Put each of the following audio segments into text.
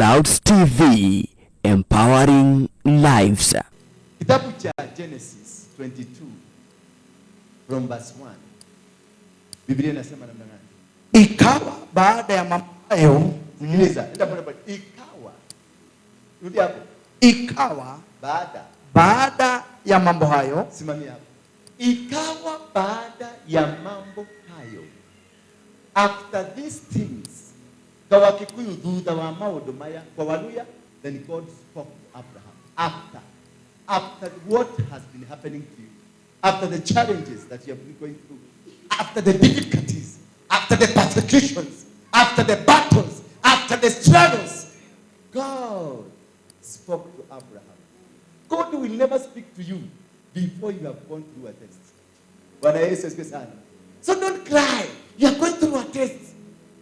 Clouds TV, empowering lives. Kitabu cha Genesis 22 from verse 1. Biblia inasema namna gani? Ikawa baada ya mambo hayo, sikiliza, enda pole pole. Rudi hapo. Ikawa baada ya mambo hayo, simamia hapo. Ikawa baada ya mambo hayo, after these things, kwa Kikuyu thutha wa maundu maya, kwa Waluya, then God spoke to Abraham. After what has been happening to you, after the challenges that you have been going through, after the difficulties, after the persecutions, after the battles, after the struggles, God spoke to Abraham. God will never speak to you before you have gone through a test. Bwana Yesu asifiwe sana. So don't cry. You are going through a test.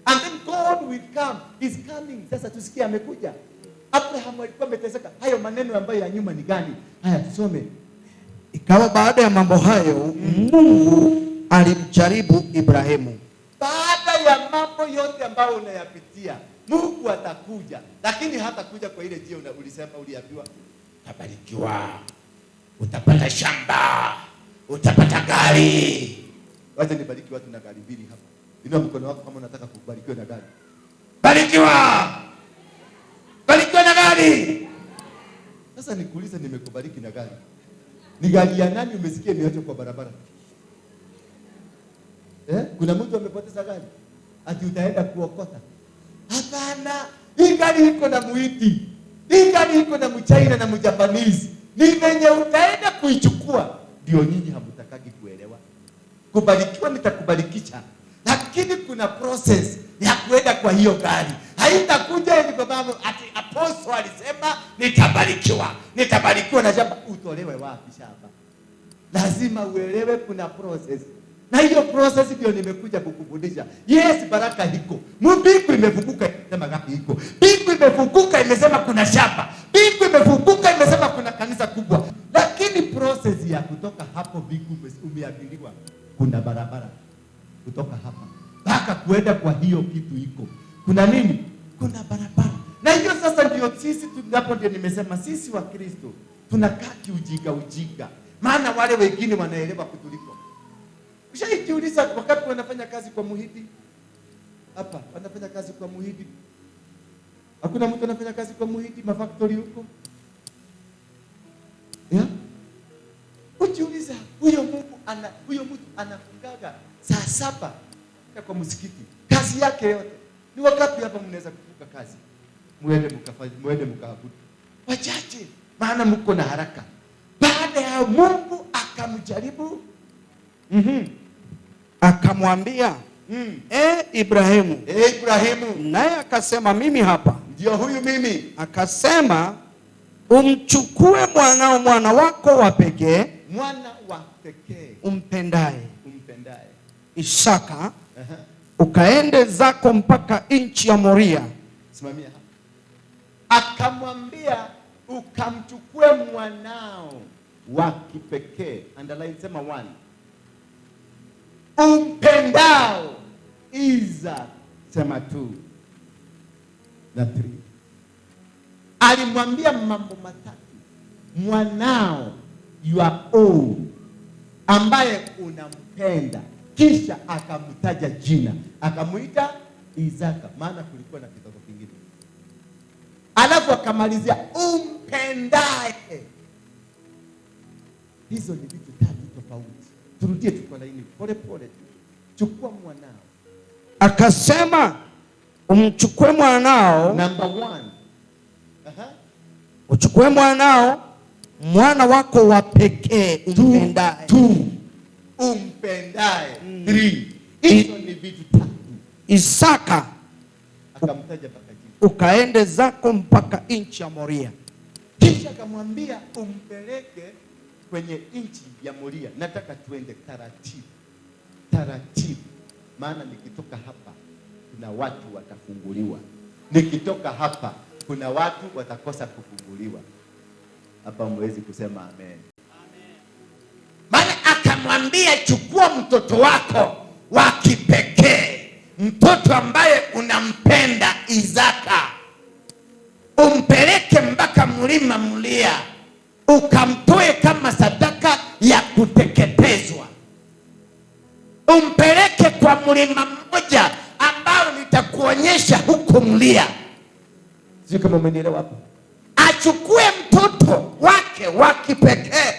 And then God will come. He's coming. Sasa tusikie amekuja. Abraham alikuwa ameteseka. Hayo maneno ambayo ya nyuma ni gani? Haya tusome. Ikawa baada ya mambo hayo, Mungu alimjaribu Ibrahimu. Baada ya mambo yote ambayo unayapitia, Mungu atakuja. Lakini hatakuja kwa ile njia ulisema uliambiwa. Utabarikiwa. Utapata shamba. Utapata gari. Wacha nibariki watu na gari mbili hapa. Inua mkono wako kama unataka kubarikiwa na gari. Barikiwa! Barikiwa na gari. Sasa nikuulize, nimekubariki na gari. Ni gari ya nani umesikia imeachwa kwa barabara? Kuna mtu amepoteza gari? Ati utaenda kuokota? Hapana. Hii gari iko na Muhindi. Hii gari iko na Mchina na Mjapanese. Ni venye utaenda kuichukua ndio nyinyi hamtakagi kuelewa. Kubarikiwa nitakubarikisha. Lakini kuna process ya kuenda kwa hiyo gari. Haitakuja hivi kwa sababu ati apostle alisema nitabarikiwa. Nitabarikiwa na shamba. Utolewe wapi shamba? Lazima uelewe kuna process. Na hiyo process ndio nimekuja kukufundisha. Yes, baraka hiko. Mbingu imefunguka imesema ngapi hiko. Mbingu imefunguka imesema kuna shamba. Mbingu imefunguka imesema kuna kanisa kubwa. Lakini process ya kutoka hapo mbingu umeambiliwa kuna barabara. Kutoka hapa mpaka kuenda kwa hiyo kitu iko. Kuna nini? Kuna barabara. Na hiyo sasa ndio sisi tunapo, ndio nimesema sisi wa Kristo tunakaa kiujinga. Maana wale wengine wanaelewa kutuliko. Ushajiuliza wakati wanafanya kazi kwa Muhindi? Hapa wanafanya kazi kwa Muhindi. Hakuna mtu anafanya kazi kwa Muhindi mafactory huko. Ujiuliza huyo mtu anafungaga saa 7 kwa msikiti. Kazi yake yote. Ni wakati hapa mnaweza kufuka kazi. Muende mkaabudu. Wachache maana mko na haraka. Baada ya Mungu akamjaribu, akamwambia, Ibrahimu. Ibrahimu. Naye akasema, mimi hapa. Ndio huyu mimi. Akasema, umchukue mwana wako wa pekee. Mwana wa pekee. Umpendaye. Isaka. Isaka. Ukaende zako mpaka nchi ya Moria. Simamia hapa. Akamwambia ukamchukue mwanao wa kipekee. Underline sema 1. Umpendao. Isaac. Sema 2 na 3. Alimwambia mambo matatu. Mwanao, your own, ambaye unampenda. Kisha akamtaja jina. Akamuita Isaka, maana kulikuwa na kitoto kingine. Alafu akamalizia umpendaye. Hizo ni vitu 3 tofauti. Turudie tu kwa laini pole pole. Chukua mwanao. Akasema umchukue mwanao. Number 1. Uchukue mwanao, mwana wako wa pekee umpendaye. 2. Umpendaye. 3. Hizo ni vitu 3. Isaka. Akamtaja mpaka jina. Ukaende zako mpaka nchi ya Moria. Kisha akamwambia umpeleke kwenye nchi ya Moria. Nataka tuende taratibu. Maana nikitoka hapa kuna watu watafunguliwa. Nikitoka hapa kuna watu watakosa kufunguliwa. Hapa mwezi kusema amen. Maana akamwambia chukua mtoto wako wa kipekee, mtoto ambaye unampenda Isaka. umpeleke mpaka mlima Moria, ukamtoe kama sadaka ya kuteketezwa. Umpeleke kwa mlima mmoja ambao nitakuonyesha huko Moria. Sio kama umenielewa hapo? Achukue mtoto wake wa kipekee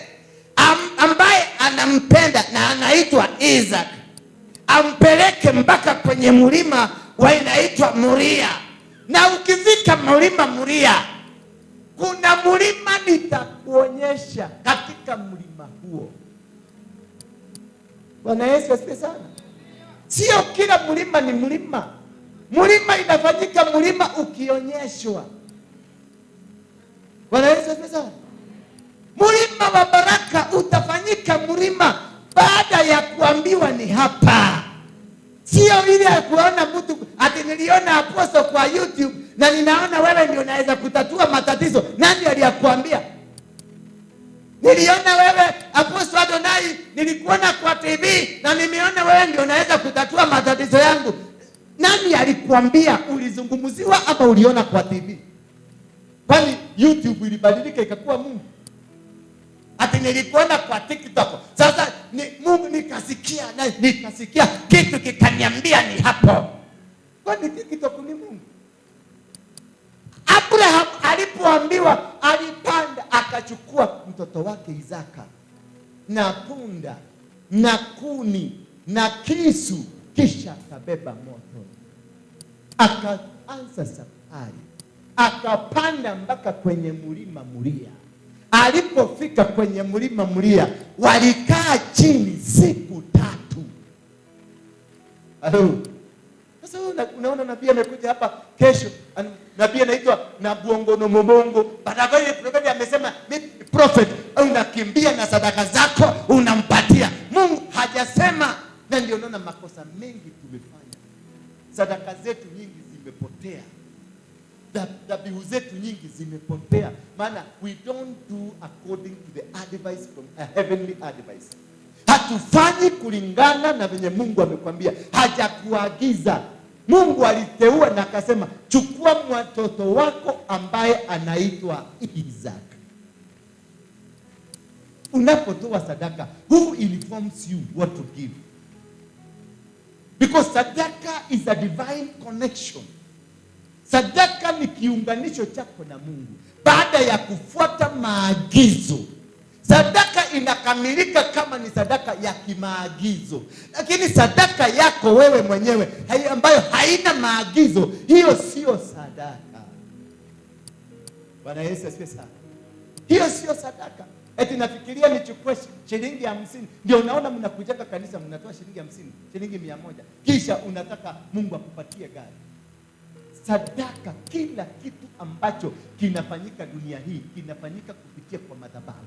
ambaye anampenda na anaitwa Isaac, ampeleke mpaka kwenye mlima wa inaitwa Moria. Na ukifika mlima Moria, kuna mlima nitakuonyesha katika mlima huo. Bwana Yesu asifiwe sana. Sio kila mlima ni mlima. Mlima inafanyika mlima ukionyeshwa. Bwana Yesu asifiwe sana. Mlima wa baraka utafanyika mlima baada ya kuambiwa ni hapa. Sio ile ya kuona mtu ati niliona apostle kwa YouTube na ninaona wewe ndio unaweza kutatua matatizo. Nani aliyakuambia? Niliona wewe apostle Adonai, nilikuona kwa TV na nimeona wewe ndio unaweza kutatua matatizo yangu. Nani alikuambia? Ulizungumziwa ama uliona kwa TV? Kwani YouTube ilibadilika ikakuwa Mungu? Ati nilikuona kwa TikTok. Sasa Mungu nikasikia kitu kikaniambia ni hapo. Kwani TikTok ni Mungu? Abraham alipoambiwa, alipanda akachukua mtoto wake Isaka na punda na kuni na kisu, kisha akabeba moto, akaanza safari, akapanda mpaka kwenye mlima Moria. Alipofika kwenye mlima Moria, walikaa chini siku 3. Halo. Sasa unaona nabii amekuja hapa kesho, nabii anaitwa Nabuongono Mobongo. Baadaye prophet amesema prophet, unakimbia na sadaka zako unampatia Mungu. Hajasema. Na ndio unaona makosa mengi tumefanya. Sadaka zetu nyingi zimepotea. Dhabihu zetu nyingi zimepotea. Maana we don't do according to the advice from a heavenly advice. Hatufanyi kulingana na venye Mungu amekwambia. Hajakuagiza. Mungu aliteua na akasema, chukua mtoto wako ambaye anaitwa Isaac. Unapotoa sadaka, who informs you what to give? Because sadaka is a divine connection. Sadaka ni kiunganisho chako na Mungu. Baada ya kufuata maagizo, sadaka inakamilika kama ni sadaka ya kimaagizo. Lakini sadaka yako wewe mwenyewe ambayo haina maagizo, hiyo sio sadaka. Bwana Yesu asifiwe sana. Hiyo sio sadaka. Eti nafikiria nichukue shilingi 50. Ndio unaona mnakujaka kanisa mnatoa shilingi 50, shilingi 100. Kisha unataka Mungu akupatie gari. Sadaka, kila kitu ambacho kinafanyika dunia hii kinafanyika kupitia kwa madhabahu.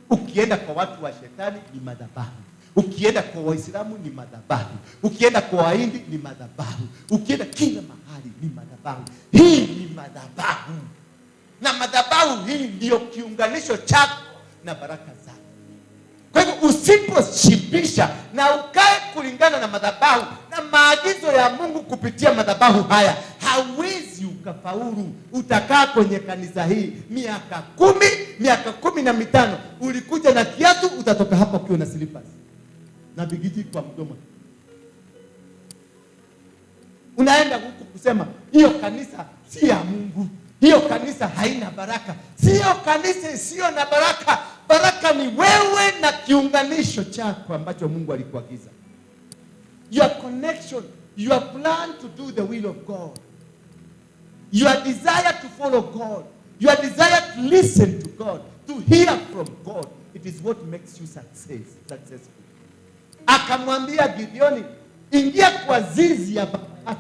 Ukienda kwa watu wa shetani ni madhabahu. Ukienda kwa Waislamu ni madhabahu. Ukienda kwa Wahindi ni madhabahu. Ukienda kila mahali ni madhabahu. Hii ni madhabahu. Na madhabahu hii ndio kiunganisho chako na baraka zako. Kwa hivyo usiposhibisha na ukae kulingana na madhabahu na maagizo ya Mungu kupitia madhabahu haya, hauwezi ukafaulu. Utakaa kwenye kanisa hii miaka 10, miaka 15, ulikuja na kiatu, utatoka hapa ukiwa na slippers na bigiji kwa mdomo. Unaenda huku kusema hiyo kanisa si ya Mungu, hiyo kanisa haina baraka. Sio kanisa sio na baraka. Baraka ni wewe na kiunganisho chako ambacho Mungu alikuagiza. Your connection, your plan to do the will of God, your desire to follow God, your desire to listen to God, to hear from God, it is what makes you successful. Akamwambia Gideoni, ingia kwa zizi ya baba,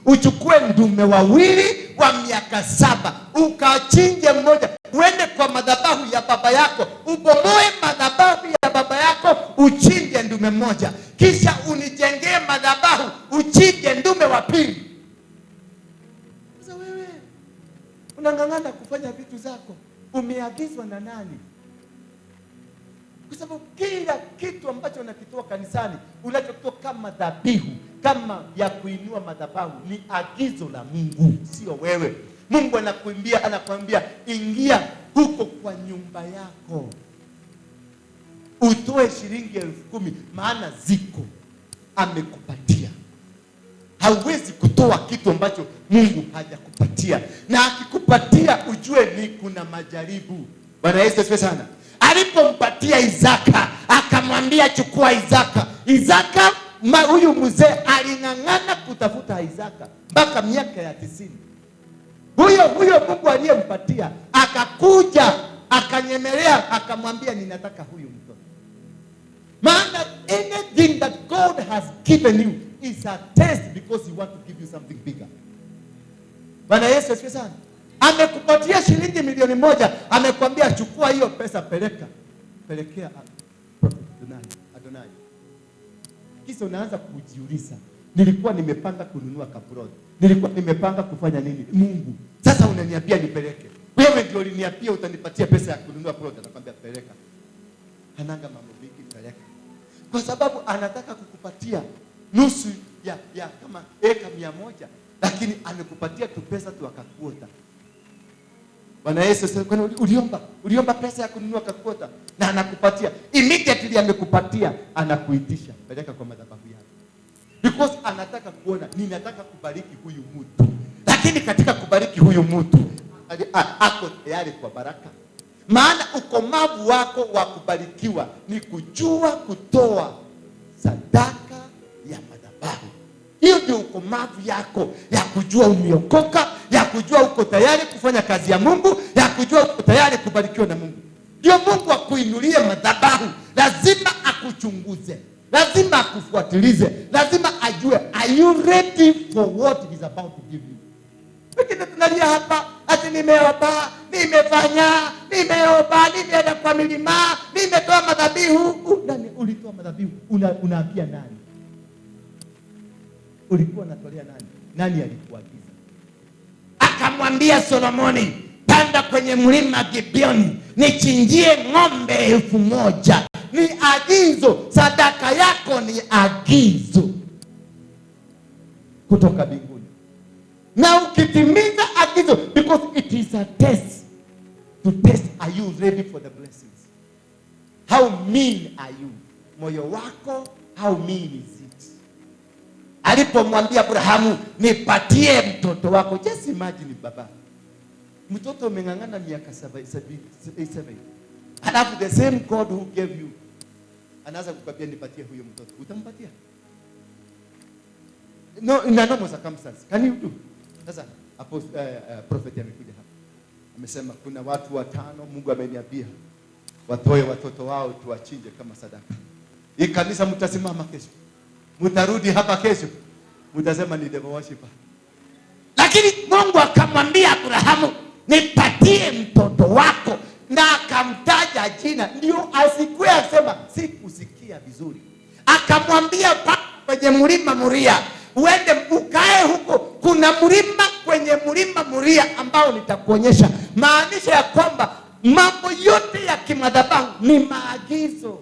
uchukue ndume wawili wa miaka 7, ukachinje mmoja, uende kwa madhabahu ya baba yako, ubomoe madhabahu ya baba yako, uchinje ndume mmoja, kisha unijengee madhabahu, uchinje ndume wa pili. Sasa wewe unang'ang'ana kufanya vitu zako, umeagizwa na nani? Kwa sababu kila kitu ambacho unakitoa kanisani, unachokitoa kama dhabihu, kama ya kuinua madhabahu, ni agizo la Mungu, sio wewe. Mungu anakuambia ingia huko kwa nyumba yako, utoe shilingi 10,000, maana ziko amekupatia. Hauwezi kutoa kitu ambacho Mungu hajakupatia, na akikupatia ujue ni kuna majaribu. Bwana Yesu asifiwe sana. Alipompatia Isaka, akamwambia chukua Isaka. Isaka, huyu mzee aling'ang'ana kutafuta Isaka mpaka miaka ya 90. Huyo Mungu aliyempatia akakuja akanyemelea, akamwambia ninataka huyu mtoto. Maana anything that God has given you is a test, because he want to give you something bigger. Bwana Yesu asifiwe sana. Amekupatia shilingi 1,000,000, amekwambia chukua hiyo pesa, pelekea Adonai. Kisa unaanza kujiuliza, nilikuwa nimepanga kununua kaprodi, nilikuwa nimepanga kufanya nini? Mungu, sasa unaniambia nipeleke. Wewe ndio uliniambia utanipatia pesa ya kununua prodi. Anakuambia peleka. Hananga mambo mengi, peleka. Kwa sababu anataka kukupatia nusu ya kama eka 100, lakini amekupatia tu pesa tu akakuota. Bwana Yesu, uliomba pesa ya kununua kakuota na anakupatia. Immediately amekupatia, anakuitisha peleka kwa madhabahu yake. Because anataka kuona, ninataka kubariki huyu mtu. Lakini katika kubariki huyu mtu, ako tayari kwa baraka. Maana ukomavu wako wa kubarikiwa ni kujua kutoa sadaka ya madhabahu. Hiyo ndio ukomavu yako ya kujua umeokoka, ya kujua uko tayari kufanya kazi ya Mungu, ya kujua uko tayari kubarikiwa na Mungu. Ndio Mungu akuinulie madhabahu, lazima akuchunguze, lazima akufuatilize, lazima ajue, are you ready for what he is about to give you? Wengine tunalia hapa, ati nimeomba, nimefanya, nimeomba, nimeenda kwa milima, nimetoa madhabihu. Nani ulitoa madhabihu? Unaambia nani? Ulikuwa unatolea nani? Nani alikuagiza? Akamwambia Solomoni, panda kwenye mlima Gibeoni, nichinjie ng'ombe 1,000. Ni agizo, sadaka yako ni agizo kutoka mbinguni. Na ukitimiza agizo, because it is a test to test, are you ready for the blessings? How mean are you? Moyo wako, how mean is it? Alipomwambia Abrahamu, nipatie mtoto wako. Just imagine baba, mtoto umeng'ang'ana miaka 7. Alafu the same God who gave you anaanza kukwambia nipatie huyo mtoto. Utampatia? No, in a normal circumstance. Can you do? Sasa prophet amekuja hapa. Amesema kuna watu 5 Mungu ameniambia watoe watoto wao tuwachinje kama sadaka. Hii kanisa mtasimama kesho. Mtarudi hapa kesho. Mtasema ni devil worshiper. Lakini Mungu akamwambia Abrahamu, nipatie mtoto wako, na akamtaja jina. Ndio asikue asema sikusikia vizuri. Akamwambia kwenye mlima Moria, uende ukae huko. Kuna mlima kwenye mlima Moria ambao nitakuonyesha. Maanisha ya kwamba mambo yote ya kimadhabahu ni maagizo.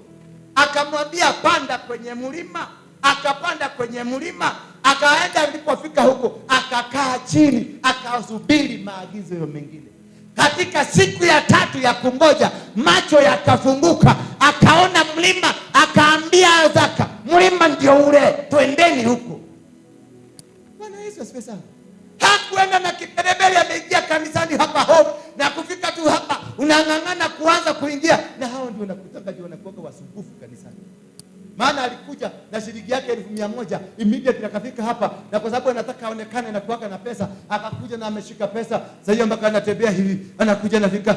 Akamwambia panda kwenye mlima, akapanda kwenye mlima, akaenda. Alipofika huko akakaa chini, akasubiri maagizo yo mengine. Katika siku ya 3 ya kungoja, macho yakafunguka, akaona mlima, akaambia Isaka, mlima ndio ule, twendeni huko. Bwana Yesu asifiwe sana. Hakuenda na kiperebele, ameingia kanisani hapa hofu, na kufika tu hapa unang'ang'ana kuanza kuingia, na hao ndio nakutaka ndio wanakuwa wasumbufu kanisani. Maana alikuja na shilingi yake 100,000, immediately akafika hapa, na kwa sababu anataka aonekane na kuwaka na pesa, akakuja na ameshika pesa. Sasa hiyo mpaka anatembea hivi, anakuja nafika,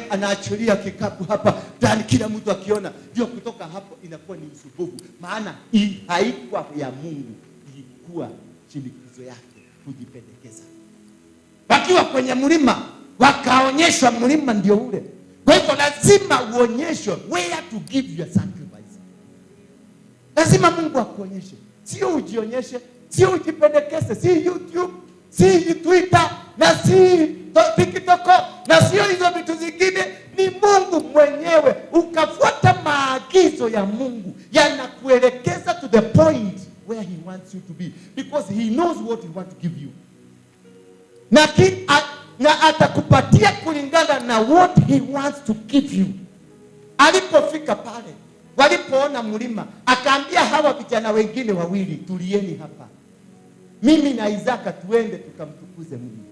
anaachilia kikapu hapa ndani, kila mtu akiona. Ndio kutoka hapo inakuwa ni usumbufu. Maana haikuwa ya Mungu, ilikuwa shinikizo yake kujipendekeza. Wakiwa kwenye mlima, wakaonyeshwa mlima ndio ule. Kwa hivyo lazima uonyeshwe where to give your sacrifice. Lazima Mungu akuonyeshe. Sio ujionyeshe, sio ujipendekeze, si YouTube, si Twitter, na si TikTok, na sio hizo vitu zingine. Ni Mungu mwenyewe. Ukafuata maagizo ya Mungu, yanakuelekeza to the point where he wants you to be, because he knows what he wants to give you. Na na atakupatia kulingana na what he wants to give you. Alipofika pale, walipoona mlima, akaambia hawa vijana wengine wawili, tulieni hapa, mimi na Isaka tuende tukamtukuze Mungu.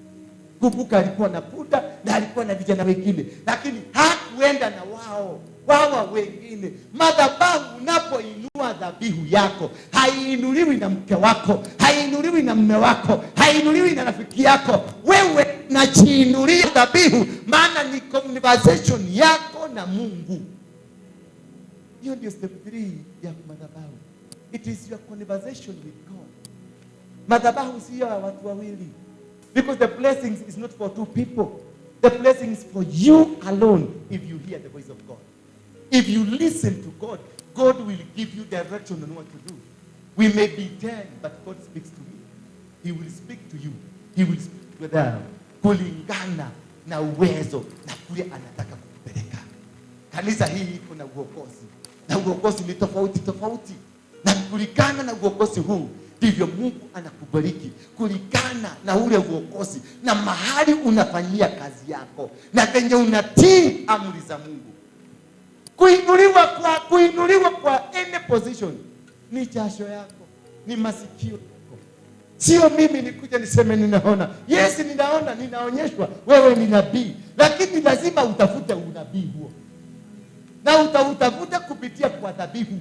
Kumbuka alikuwa na punda na alikuwa na vijana wengine, lakini hakuenda na wao wengine. Madhabahu, unapoinua dhabihu yako, haiinuliwi na mke wako, haiinuliwi na mume wako, haiinuliwi na rafiki yako. Wewe unajiinulia dhabihu, maana ni conversation yako na Mungu. Hiyo ndio step 3 ya madhabahu. It is your conversation with God. Madhabahu sio ya watu wawili. Because the blessings is not for two people. The blessings for you alone if you hear the voice of God. If you listen to God, God will give you direction on what to do. We may be 10, but God speaks to me. He will speak to you. He will speak to them. Kulingana na uwezo na kule anataka kupeleka. Kanisa hii iko na uongozi. Na uongozi ni tofauti. Na kulingana na uongozi huu, ndivyo Mungu anakubariki kulingana na ule uongozi na mahali unafanyia kazi yako na venye unatii amri za Mungu. Kuinuliwa kwa any position ni jasho yako, ni masikio yako. Sio mimi nikuja niseme ninaona. Yes, ninaona, ninaonyeshwa wewe ni nabii, lakini lazima utafute unabii huo. Na utautafuta kupitia kwa dhabihu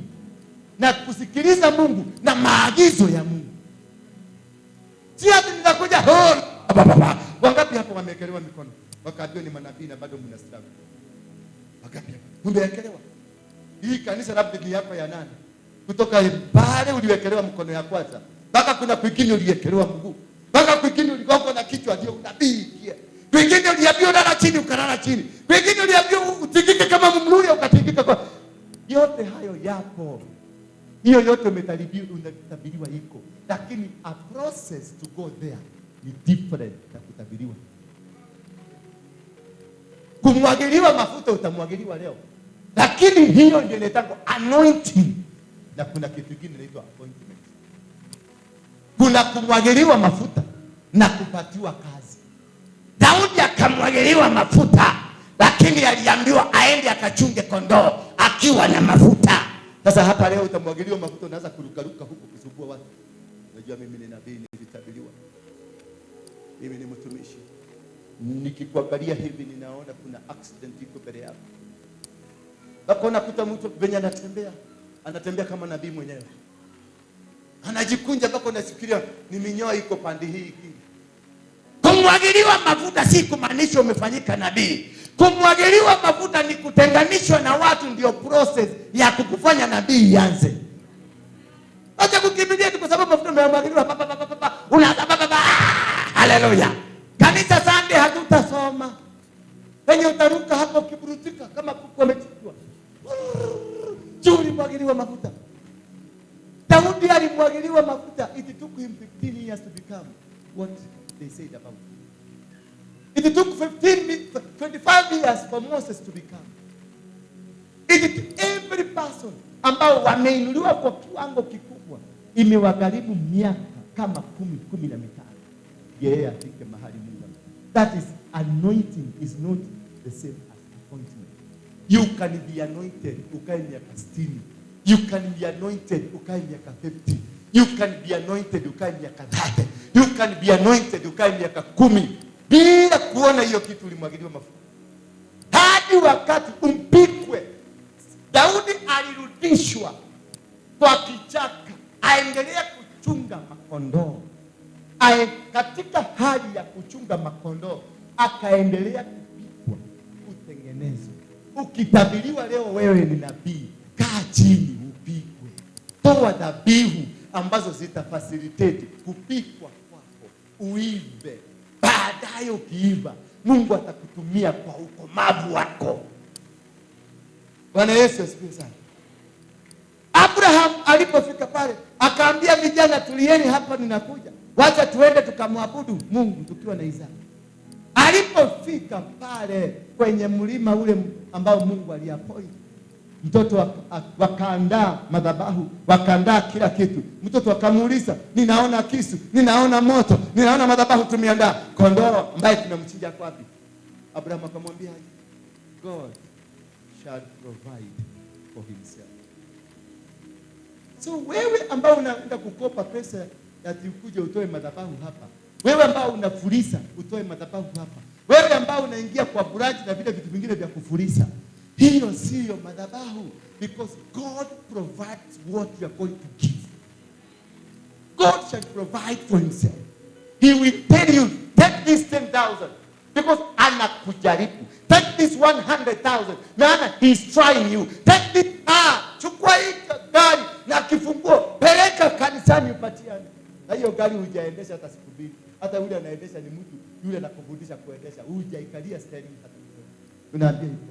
na kusikiliza Mungu na maagizo ya Mungu. Si ati nitakuja wangapi hapo wamekelewa mikono wakaambiwa ni manabii na bado mna struggle? Wangapi hapo mmekelewa? Hii kanisa labda ni yako ya nani? Kutoka pale uliwekelewa mkono ya kwanza mpaka kuna kwingine uliwekelewa mguu, mpaka kwingine uligongo na kichwa, ndio unabii kia. Kwingine uliambiwa lala chini ukalala chini, kwingine uliambiwa utikike kama mmluya ukatikika kwa. Yote hayo yapo. Hiyo yote umetabiriwa iko. Lakini a process to go there ni different na kutabiriwa. Kumwagiliwa mafuta utamwagiliwa leo. Lakini hiyo ndio inaitwa anointing. Na kuna kitu kingine inaitwa appointment. Kuna kumwagiliwa mafuta na kupatiwa kazi. Daudi akamwagiliwa mafuta, lakini aliambiwa aende akachunge kondoo akiwa na mafuta. Sasa hapa leo utamwagiliwa mafuta, unaanza kurukaruka huko kusumbua watu. Unajua mimi ni nabii, nilitabiriwa. Mimi ni mtumishi. Nikikuangalia hivi ninaona kuna accident iko mbele yako. Bako unakuta mtu venye anatembea kama nabii mwenyewe. Anajikunja bako unasikiria ni minyoo iko pande hii. Kumwagiliwa mafuta si kumaanisha umefanyika nabii. Kumwagiliwa mafuta ni kutenganishwa na watu, ndio process ya kukufanya nabii ianze. Acha kukimbilia kwa sababu mafuta umemwagiliwa haleluya. Kanisa Sunday hatutasoma. Wenye utaruka hapo kiburutika kama kuku amechukua. Juli mwagiliwa mafuta. Daudi alimwagiliwa mafuta. It took him 15 years to become what they said about him. It took 25 years for Moses to become. Every person ambao wameinuliwa kwa kiwango kikubwa imewagharimu miaka kama 15. Yeye afike mahali Mungu. That is anointing is not the same as appointment. You can be anointed ukae miaka 60. You can be anointed ukae miaka 50. You can be anointed ukae miaka 30. You can be anointed ukae miaka 10. Bila kuona hiyo kitu ulimwagiliwa mafuta. Hadi wakati umpikwe. Daudi alirudishwa kwa kichaka, aendelea kuchunga makondoo. Katika hali ya kuchunga makondoo, akaendelea kupikwa, kutengenezwa. Ukitabiriwa leo wewe ni nabii, kaa chini upikwe. Toa dhabihu ambazo zitafacilitate kupikwa kwako, uive. Baadaye ukiiva, Mungu atakutumia kwa ukomavu wako. Bwana Yesu asifiwe sana. Abraham alipofika pale, akaambia vijana, tulieni hapa ninakuja. Wacha tuende tukamwabudu Mungu tukiwa na Isaka. Alipofika pale kwenye mlima ule ambao Mungu aliappoint, Mtoto wakaandaa madhabahu, wakaandaa kila kitu. Mtoto akamuuliza, ninaona kisu, ninaona moto, ninaona madhabahu tumeandaa. Kondoo ambaye tumemchinja kwa wapi? Abraham akamwambia, God shall provide for himself. So wewe ambao unaenda kukopa pesa ati ukuje utoe madhabahu hapa, wewe ambao unafurisa utoe madhabahu hapa, wewe ambao unaingia kwa branch na vile vitu vingine vya kufurisa, hiyo sio madhabahu, because God provides what you are going to give. God shall provide for himself. He will tell you, take this 10,000 because anakujaribu. Take this 100,000 maana he's trying you. Take this chukua hii gari na kifunguo, peleka kanisani upatiane. Na hiyo gari hujaendesha hata siku mbili. Hata yule anaendesha ni mtu yule anakufundisha kuendesha, hujaikalia steering hata kidogo. Unaambia hivyo.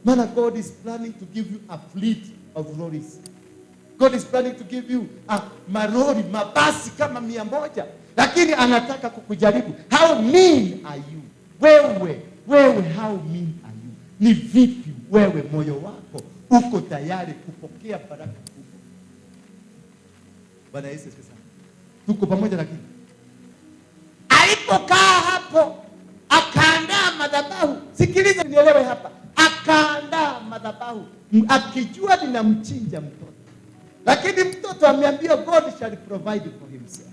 Maana God is planning to give you a fleet of lorries. God is planning to give you marori, mabasi kama 100. Lakini anataka kukujaribu. How mean are you? Wewe how mean are you? Ni vipi wewe moyo wako uko tayari kupokea baraka kubwa? Bwana Yesu asifiwe sana. Tuko pamoja lakini. Alipokaa hapo akaandaa madhabahu. Sikiliza nielewe hapa. Akaandaa madhabahu akijua ninamchinja mtoto. Lakini mtoto ameambiwa God shall provide for himself.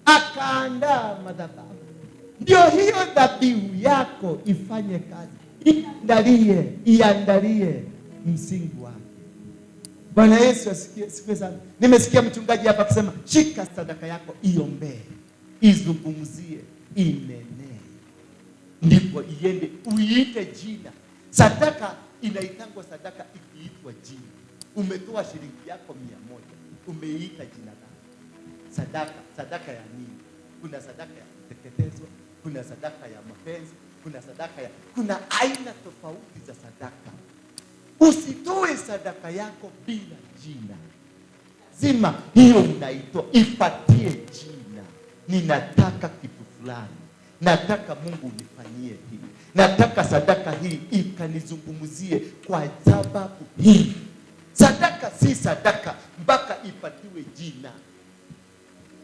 Akaandaa madhabahu. Ndio hiyo dhabihu yako ifanye kazi. Iandalie msingi wake. Bwana Yesu asifiwe sana. Nimesikia mchungaji hapa akisema, shika sadaka yako iombee, izungumzie, inenee. Ndipo iende uiite jina. Sadaka inaitangwa sadaka ikiitwa jina. Umetoa shilingi yako 100, umeita jina lako. Sadaka ya nini? Kuna sadaka ya kuteketezwa, kuna sadaka ya mapenzi, kuna aina tofauti za sadaka. Usitoe sadaka yako bila jina. Zima hiyo unaitoa, ipatie jina. Ninataka kitu fulani. Nataka Mungu unifanyie hili. Nataka sadaka hii ikanizungumzie kwa sababu hii. Sadaka si sadaka mpaka ipatiwe jina.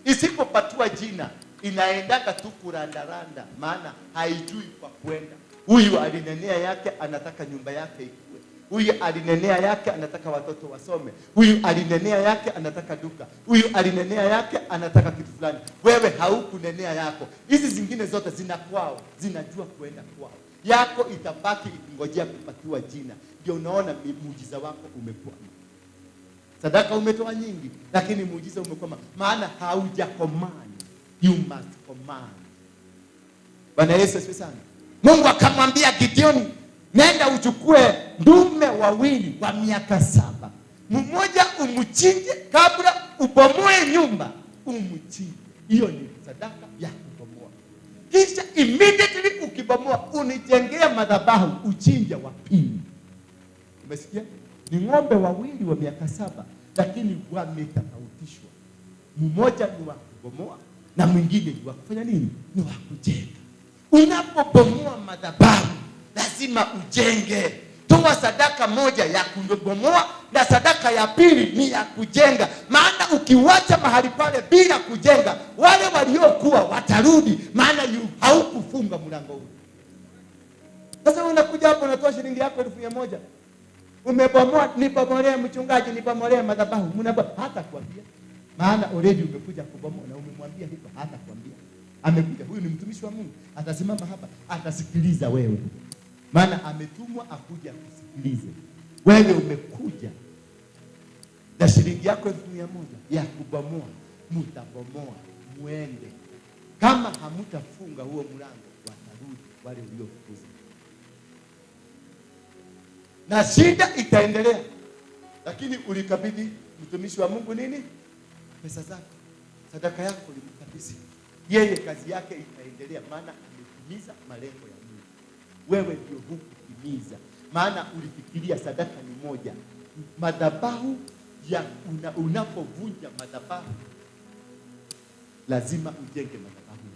Isipopatiwa jina inaendaka tu kurandaranda, maana haijui kwa kwenda. Huyu alinenea yake anataka nyumba yake ikue. Huyu alinenea yake anataka watoto wasome. Huyu alinenea yake anataka duka. Huyu alinenea yake anataka kitu fulani. Wewe haukunenea yako. Hizi zingine zote zinakwao, zinajua kuenda kwao. Yako itabaki ikingojea kupatiwa jina. Ndio unaona muujiza wako umekwama. Sadaka umetoa nyingi, lakini muujiza umekwama, maana haujakomana. You must command. Bwana Yesu asifiwe sana. Mungu akamwambia Gideoni, nenda uchukue ndume 2 wa miaka 7. Mmoja umchinje kabla ubomoe nyumba, umchinje. Hiyo ni sadaka ya kubomoa. Kisha immediately ukibomoa unijengea madhabahu, uchinje wa pili. Umesikia? Ni ng'ombe 2 wa miaka 7, lakini wametofautishwa. Mmoja ni wa kubomoa na mwingine ni wa kufanya nini? Ni wa kujenga. Unapobomoa madhabahu lazima ujenge. Toa sadaka moja ya kubomoa na sadaka ya pili ni ya kujenga. Maana ukiwacha mahali pale bila kujenga, wale waliokuwa watarudi, maana haukufunga mlango huu. Sasa unakuja hapo unatoa shilingi yako 1,000. Umebomoa, nibomolee mchungaji, nibomolee madhabahu. Hata kuambia. Maana already umekuja kubomoa na umemwambia hivyo, hata kuambia. Amekuja, huyu ni mtumishi wa Mungu. Atasimama hapa, atasikiliza wewe. Maana ametumwa akuja kusikilize. Wewe umekuja na shilingi yako 1,000 ya kubomoa, mtabomoa, muende. Kama hamutafunga huo mlango, watarudi wale waliofukuza. Na shida itaendelea. Lakini ulikabidhi mtumishi wa Mungu nini? Pesa zako. Sadaka yako ulimkabidhi. Yeye kazi yake itaendelea, maana ametimiza malengo ya Mungu. Wewe ndio hukutimiza. Maana ulifikiria sadaka ni moja. Madhabahu ya unapovunja madhabahu lazima ujenge madhabahu.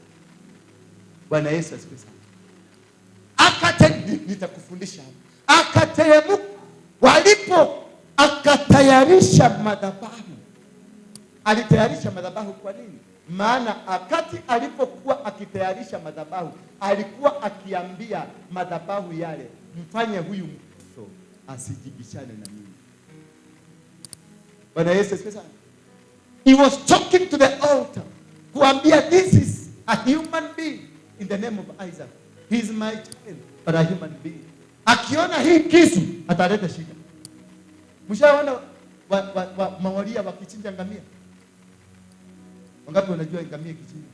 Bwana Yesu asifiwe sana. Nitakufundisha hapa. Akateremka, walipo madhabahu. Alitayarisha madhabahu kwa nini? Maana wakati alipokuwa akitayarisha madhabahu, alikuwa akiambia madhabahu yale, mfanye huyu mtoto asijibishane na mimi. Bwana Yesu asifiwe sana. He was talking to the altar, kuambia this is a human being in the name of Isaac. He is my child, but a human being. Akiona hii kisu ataleta shida. Mshaona mawalia wakichinja ngamia? Wangapi wanajua ngamia kichinja?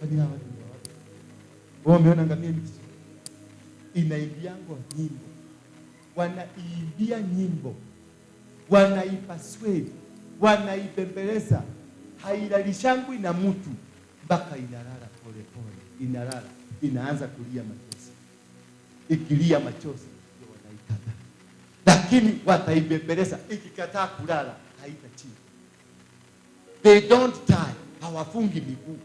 Hadi hawa watu. Wao wameona ngamia kichinja. Inaimbiangwa nyimbo. Wanaimbia nyimbo. Wanaipaswedi. Wanaibembeleza. Hailalishangwi na mtu mpaka inalala pole pole. Inalala, inaanza kulia machozi. Ikilia machozi ndio wanaikata. Lakini wataibembeleza, ikikataa kulala haitachini. They don't tie, hawafungi miguu.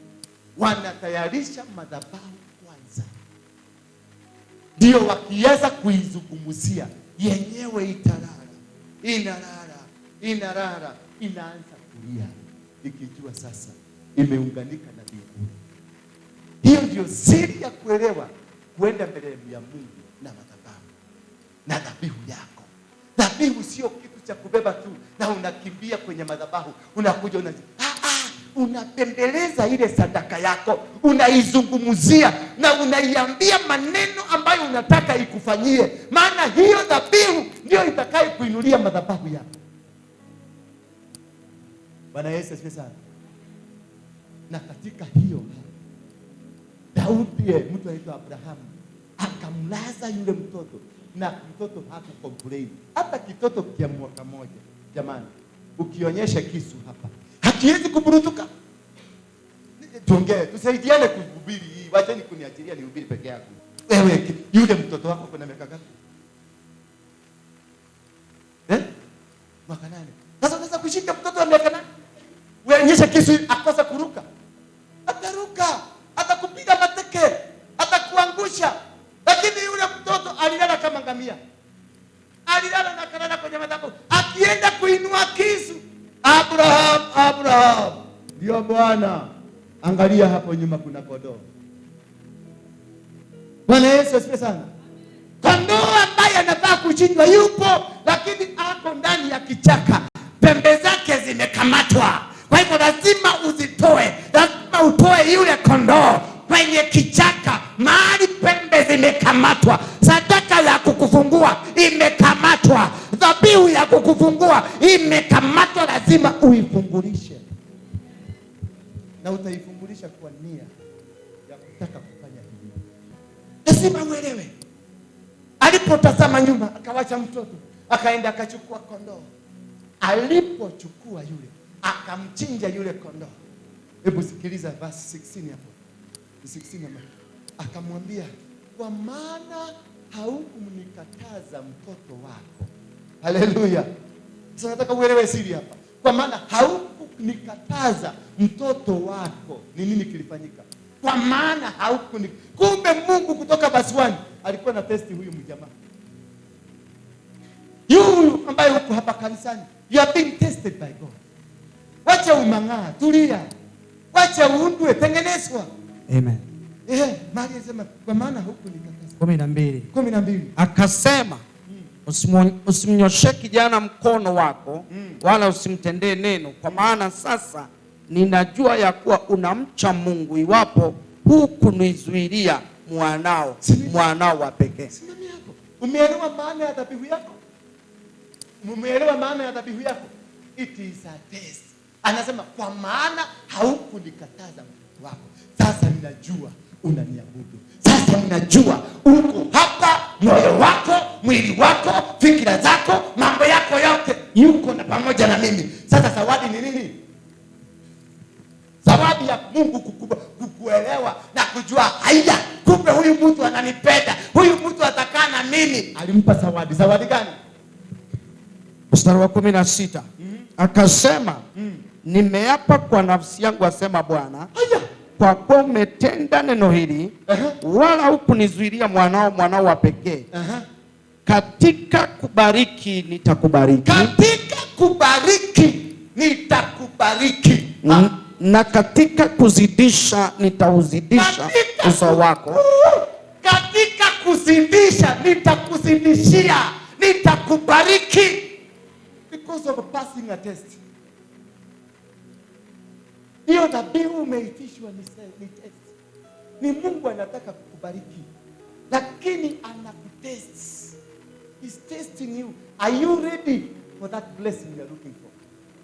Wanatayarisha madhabahu kwanza, ndio wakiweza kuizungumzia yenyewe italala. Inalala, inaanza kulia, ikijua sasa imeunganika na mbinguni. Hiyo ndio siri ya kuelewa kuenda mbele ya Mungu na madhabahu na dhabihu yako. Dhabihu sio kitu cha kubeba tu na unakimbia kwenye madhabahu, unakuja unapembeleza ile sadaka yako, unaizungumzia na unaiambia maneno ambayo unataka ikufanyie, maana hiyo dhabihu ndio itakayo kuinulia madhabahu yako. Bwana Yesu asifiwe sana. Na katika hiyo Daudi, mtu anaitwa Abrahamu, akamlaza yule mtoto na mtoto hakucomplain. Hata kitoto kia mwaka moja, jamani, ukionyesha kisu hapa hakiwezi kuburutuka. Tuongee, tusaidiane kuhubiri hii. Wacheni kuniachilia nihubiri peke yangu. Wewe yule mtoto wako kuna miaka ngapi? Mwaka 8. Sasa unaweza kushika mtoto wa miaka 8? Uonyesha kisu akosa kuruka. Ataruka, atakupiga mateke, atakuangusha. Lakini yule mtoto alilala kama ngamia. Alilala na kalala kwenye madhabahu. Akienda kuinua kisu, Abraham, ndio Bwana. Angalia hapo nyuma kuna kondoo. Bwana Yesu asifiwe sana. Kondoo ambaye anataka kuchinjwa yupo, lakini ako ndani ya kichaka. Pembe zake zimekamatwa. Kwa hivyo lazima uzitoe. Lazima utoe yule kondoo kwenye kichaka, mahali pembe zimekamatwa. Sadaka ya kukufungua imekamatwa. Dhabihu ya kukufungua imekamatwa, lazima uifungulishe. Na utaifungulisha kwa nia ya kutaka kufanya hivi. Lazima uelewe. Alipotazama nyuma, akawacha mtoto, akaenda akachukua kondoo. Alipochukua yule, akamchinja yule kondoo. Hebu sikiliza verse 16 hapo. 16 hapo. Akamwambia, kwa maana haukumnikataza mtoto wako. Haleluya. Sasa nataka uelewe siri hapa. Kwa maana haukunikataza mtoto wako. Ni nini kilifanyika? Kwa maana kumbe Mungu kutoka verse 1 alikuwa na testi huyu mjamaa. Huyu ambaye huko hapa kanisani, you are being tested by God. Wacha umang'aa, tulia. Wacha uundwe, tengenezwa. Amen. Maria anasema kwa maana haukunikataza. 12. Akasema, usimnyoshe kijana mkono wako, wala usimtendee neno, kwa maana sasa ninajua ya kuwa unamcha Mungu, iwapo hukunizuilia mwanao wa pekee. Simamia hapo. Umeelewa maana ya dhabihu yako? Umeelewa maana ya dhabihu yako? It is a test. Anasema kwa maana haukunikataza mtoto wako. Sasa ninajua unaniabudu. Sasa ninajua uko hapa, moyo wako, mwili wako, fikira zako, mambo yako yote yuko na pamoja na mimi. Sasa zawadi ni nini? Zawadi ya Mungu kukuelewa na kujua haya, kumbe huyu mtu ananipenda, huyu mtu atakaa na mimi. Alimpa zawadi. Zawadi gani? Mstari wa 16. Akasema, nimeapa kwa nafsi yangu, asema Bwana, kwa kuwa umetenda neno hili, wala hukunizuilia mwanao wa pekee. Katika kubariki nitakubariki. Katika kubariki nitakubariki. Na katika kuzidisha nitauzidisha uzao wako. Katika kuzidisha nitakuzidishia, nitakubariki. Because of passing a test. Hiyo dhabihu umeitishwa ni test. Ni Mungu anataka kukubariki, lakini anakutest. He's testing you. Are you ready for that blessing you are looking for?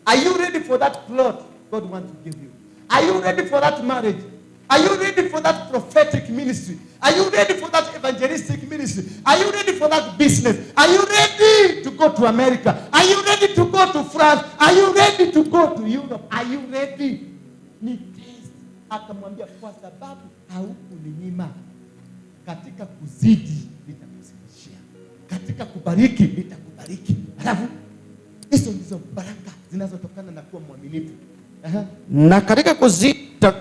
Are you ready for that plot God wants to give you? Are you ready for that marriage? Are you ready for that prophetic ministry? Are you ready for that evangelistic ministry? Are you ready for that business? Are you ready to go to America? Are you ready to go to France? Are you ready to go to Europe? Are you ready? Ni test. Akamwambia kwa sababu haukuninyima, katika kuzidi nitakuzidishia, katika kubariki nitakubariki. Alafu hizo ndizo baraka zinazotokana na kuwa mwaminifu. Na katika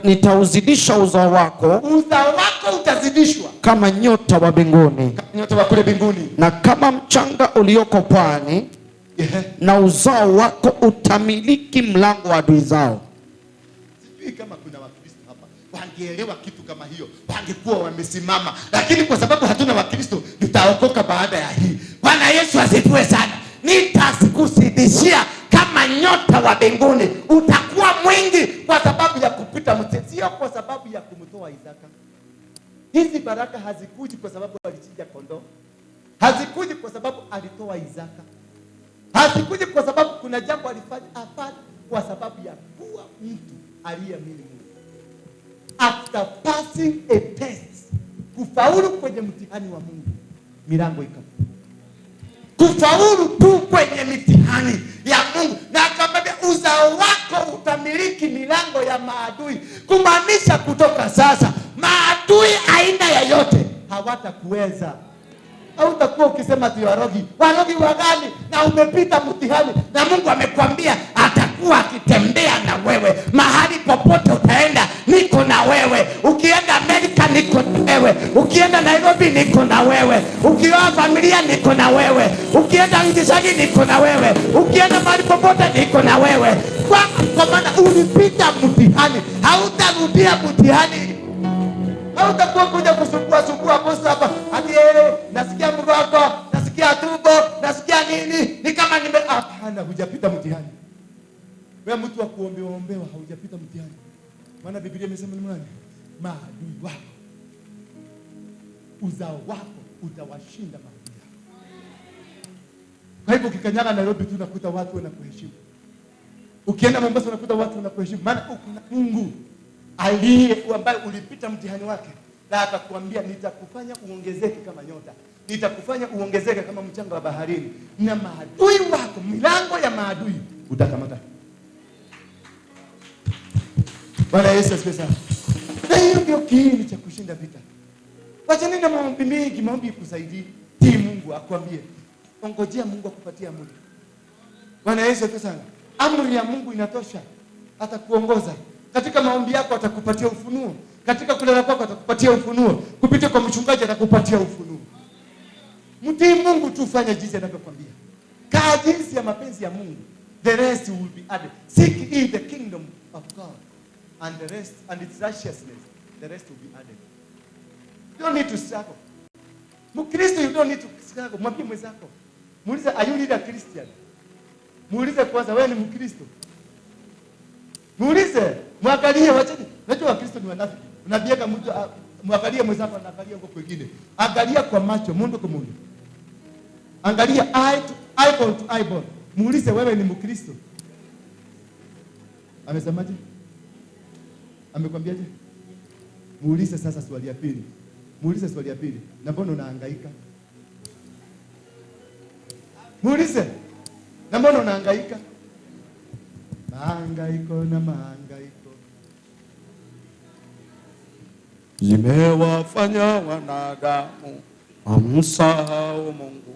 nitauzidisha uzao wako. Uzao wako utazidishwa kama nyota wa mbinguni, nyota wa kule mbinguni, na kama mchanga ulioko pwani. Na uzao wako utamiliki mlango wa adui zao. Sijui kama kuna Wakristo hapa wangeelewa kitu kama hiyo, wangekuwa wamesimama, lakini kwa sababu hatuna Wakristo, tutaokoka baada ya hii. Bwana Yesu asifiwe sana. Nitakuzidishia kama nyota wa mbinguni, utakuwa mwingi kwa sababu ya kupita mtesi, sio kwa sababu ya kumtoa Isaka. Hizi baraka hazikuji kwa sababu alichinja kondoo, hazikuji kwa sababu alitoa Isaka, hazikuji kwa sababu kuna jambo alifanya. Hapana, kwa sababu ya kuwa mtu aliyeamini Mungu. After passing a test, kufaulu kwenye mtihani wa Mungu, milango ikafunguka. Kufaulu tu kwenye mitihani ya Mungu, na akamwambia uzao wako utamiliki milango ya maadui. Kumaanisha kutoka sasa maadui aina yoyote hawatakuweza. Hautakuwa ukisema tu warogi wagani, na umepita mtihani, na Mungu amekwambia atakuwa akitembea na wewe mahali popote utaenda. Niko na wewe. Ukienda Amerika niko na wewe. Ukienda Nairobi niko na wewe. Ukioa familia niko na wewe. Ukienda Ngisagi niko na wewe. Ukienda mahali popote niko na wewe. Kwa maana ulipita mtihani, hautarudia mtihani. hautakuwa kuja kusumbua bosi hapa ati nasikia mgongo, nasikia tumbo, nasikia nini, ni kama hapana, hujapita mtihani. Wewe mtu wa kuombewa haujapita mtihani. Maana Biblia imesema ni nani? Maadui wako, uzao wako utawashinda maadui yako. Kwa hivyo ukikanyaga Nairobi tu unakuta watu wanakuheshimu. Ukienda Mombasa unakuta watu wanakuheshimu. Maana kuna Mungu aliye ambaye ulipita mtihani wake, na akakwambia nitakufanya uongezeke kama nyota, nitakufanya uongezeke kama mchanga wa baharini, na maadui wako, milango ya maadui utakamata. Bwana Yesu asifiwe sana. Na hiyo ndio kiini cha kushinda vita. Wacha nini maombi mengi, maombi ikusaidie. Tii Mungu akwambie. Ongojea Mungu akupatie amri. Bwana Yesu asifiwe sana. Amri ya Mungu inatosha. Atakuongoza. Katika maombi yako atakupatia ufunuo. Katika kulala kwako atakupatia ufunuo. Kupitia kwa mchungaji atakupatia ufunuo. Mtii Mungu tu, fanya jinsi anavyokuambia. Kaa jinsi ya mapenzi ya Mungu. The rest will be added. Seek ye the kingdom of God, and the rest, and its righteousness, the rest will be added. You don't need to struggle. Mkristo, you don't need to struggle. Mwambie mwenzako. Muulize, are you really a Christian? Muulize kwanza, wewe ni Mkristo? Muulize, mwangalie, wacheni. Unajua Wakristo ni wanafiki. Unabieka mtu, mwangalie mwenzako anaangalia huko kwingine. Angalia kwa macho, mundo kwa mundo. Angalia eyeball to eyeball. Muulize, wewe ni Mkristo? Amesemaje? Amekwambiaje? Muulize sasa swali ya pili. Muulize swali ya pili. Na mbona unahangaika? Muulize. Na mbona unahangaika? Mahangaiko na mahangaiko zimewafanya wanadamu wamsahau Mungu.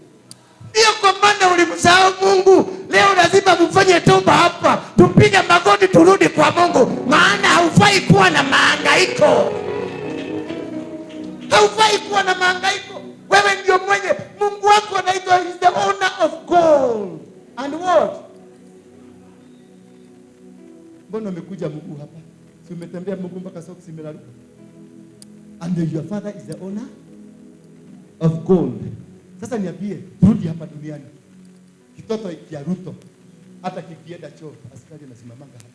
Hiyo kwa maana ulimsahau Mungu. Leo lazima mfanye toba hapa. Tupige magoti turudi kwa Mungu. Maana haufai kuwa na mahangaiko. Haufai kuwa na mahangaiko. Wewe ndio mwenye. Mungu wako anaitwa is the owner of gold and what? mbona umekuja mguu hapa? Si umetembea mguu mpaka socks zimeraruka? And your father is the owner of gold. Sasa niambie, turudi hapa duniani. Kitoto kia Ruto hata kikienda choo askari anasimamanga hapa.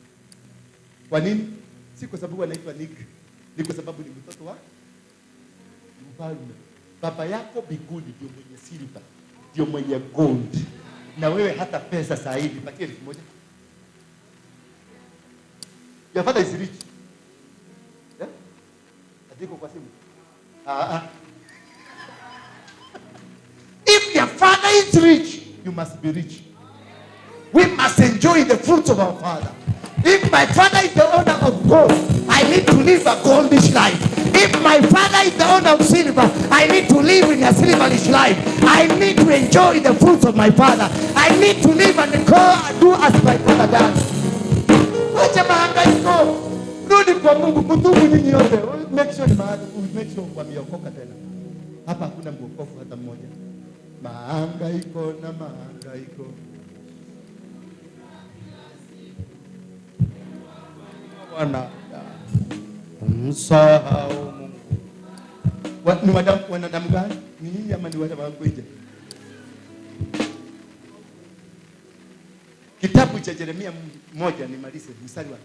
Kwa nini? Si kwa sababu anaitwa Nick. Ni kwa sababu ni mtoto wa mfalme. Baba yako biguni ndio mwenye silver, ndio mwenye gold. Na wewe hata pesa saa hivi patie 1,000. Your father is rich. Yeah? Adiko kwa simu. If your father is rich, you must be rich. We must enjoy the fruits of our father. If my father is the owner of gold, I need to live a goldish life. If my father is the owner of silver, I need to live in a silverish life. I need to enjoy the fruits of my father. I need to live and do as my father does. Wacha mahangaiko. Rudi kwa Mungu, kutubu nyinyi yote. Make sure wameokoka tena. Hapa hakuna mwokofu hata mmoja. Mahangaiko na mahangaiko. Bwana msahau Mungu. Ni wanadamu gani? Ni nyinyi ama ni wale wangu nje? Kitabu cha Yeremia 1 nimalize mstari wa 10.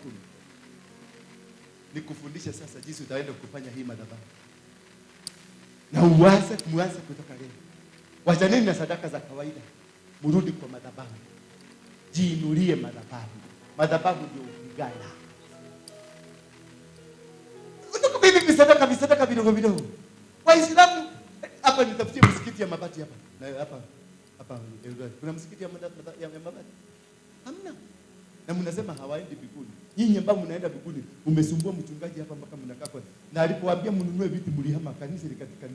Nikufundishe sasa jinsi utaenda kufanya hii madhabahu. Na muanze kutoka leo. Wachaneni na sadaka za kawaida. Murudi kwa madhabahu. Jiinulie madhabahu. Madhabahu ndio upigana. Kutoka bibi visadaka vidogo. Waislamu hapa nitafutie msikiti ya mabati hapa. Na hapa kuna msikiti ya mabati. Hamna. Na mnasema hawaendi biguni. Nyinyi ambao mnaenda biguni, umesumbua mchungaji hapa mpaka mnakaa kwa. Na alipowaambia mnunue viti mlihama kanisa likatika.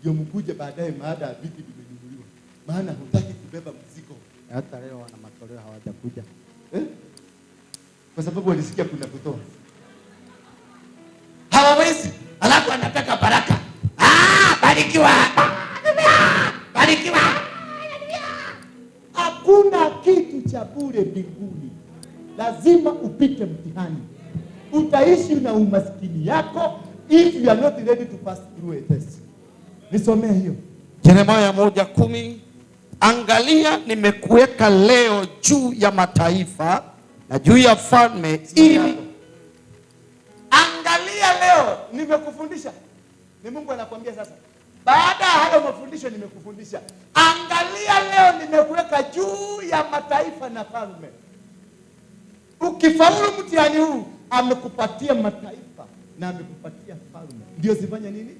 Ndio mkuje baadaye maada ya viti vimenunuliwa. Maana hutaki kubeba mzigo. Hata leo wana matoleo hawajakuja. Kwa sababu walisikia kuna kutoa. Hawawezi. Alafu anataka baraka. Barikiwa. Barikiwa. Hakuna kitu cha bure mbinguni. Lazima upite mtihani. Utaishi na umaskini yako if you are not ready to pass through a test. Nisomee hiyo. Yeremia 1:10. Angalia nimekuweka leo juu ya mataifa na juu ya falme ili. Angalia leo nimekufundisha. Ni Mungu anakuambia sasa. Baada ya hayo mafundisho nimekufundisha. Angalia leo nimekuweka juu ya mataifa na falme. Ukifaulu mtihani huu, amekupatia mataifa na amekupatia falme. Ndio zifanya nini?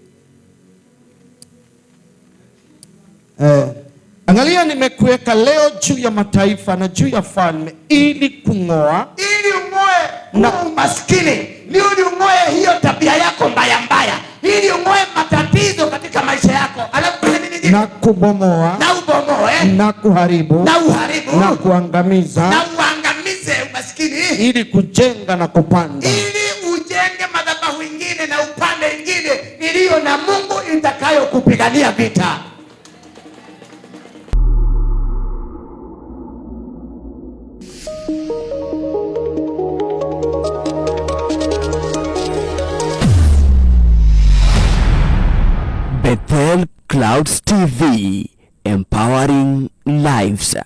Angalia nimekuweka leo juu ya mataifa na juu ya falme ili kung'oa, ili ung'oe na umaskini, ili ung'oe hiyo tabia yako mbaya, ili ung'oe matatizo katika maisha yako. Alafu nini? Na kubomoa, na ubomoe, na kuharibu, na uharibu, na kuangamiza, na uangamize umaskini, ili kujenga na kupanda, ili ujenge madhabahu ingine na upande ingine iliyo na Mungu itakayokupigania vita. Bethel Clouds TV, empowering lives.